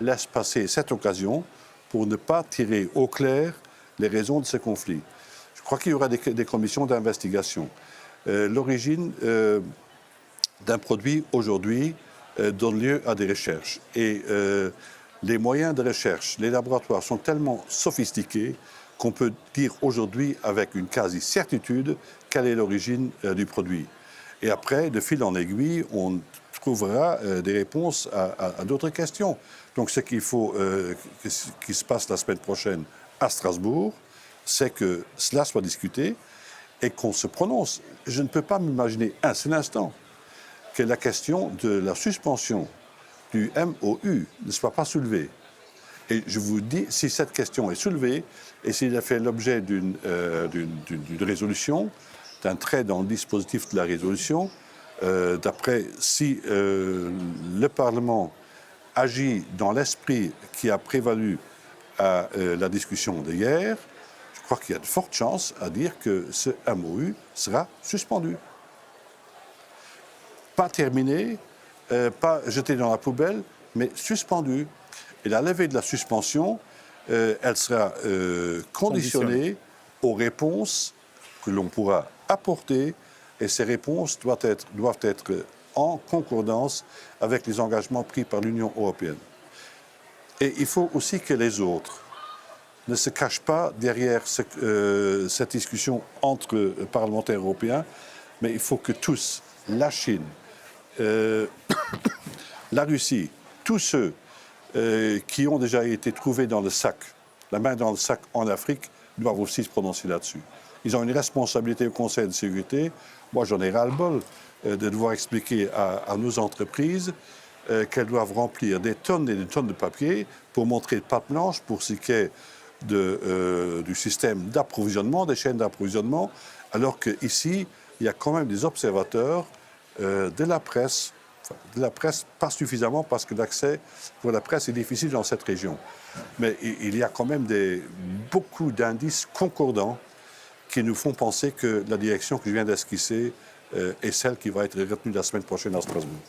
laisse passer cette occasion pour ne pas tirer au clair les raisons de ce conflit. Je crois qu'il y aura des commissions d'investigation. L'origine d'un produit aujourd'hui donne lieu à des recherches. Et les moyens de recherche, les laboratoires sont tellement sophistiqués qu'on peut dire aujourd'hui avec une quasi-certitude quelle est l'origine du produit. Et après, de fil en aiguille, on trouvera des réponses à d'autres questions. Donc ce qu'il faut qu'il se passe la semaine prochaine à Strasbourg, c'est que cela soit discuté et qu'on se prononce. Je ne peux pas m'imaginer un seul instant que la question de la suspension du MOU ne soit pas soulevée. Et je vous dis, si cette question est soulevée et s'il a fait l'objet d'une résolution, d'un trait dans le dispositif de la résolution, d'après si le Parlement agit dans l'esprit qui a prévalu à la discussion d'hier, je crois qu'il y a de fortes chances à dire que ce MOU sera suspendu. Pas terminé, pas jeté dans la poubelle, mais suspendu. Et la levée de la suspension, elle sera conditionnée aux réponses que l'on pourra apporter, et ces réponses doivent être en concordance avec les engagements pris par l'Union européenne. Et il faut aussi que les autres ne se cachent pas derrière cette discussion entre parlementaires européens, mais il faut que tous, la Chine, la Russie, tous ceux qui ont déjà été trouvés dans le sac, la main dans le sac en Afrique, doivent aussi se prononcer là-dessus. Ils ont une responsabilité au Conseil de sécurité. Moi, j'en ai ras-le-bol de devoir expliquer à nos entreprises qu'elles doivent remplir des tonnes et des tonnes de papier pour montrer patte blanche pour ce qui est du système d'approvisionnement, des chaînes d'approvisionnement, alors qu'ici, il y a quand même des observateurs de la presse pas suffisamment parce que l'accès pour la presse est difficile dans cette région. Mais il y a quand même beaucoup d'indices concordants qui nous font penser que la direction que je viens d'esquisser est celle qui va être retenue la semaine prochaine à Strasbourg.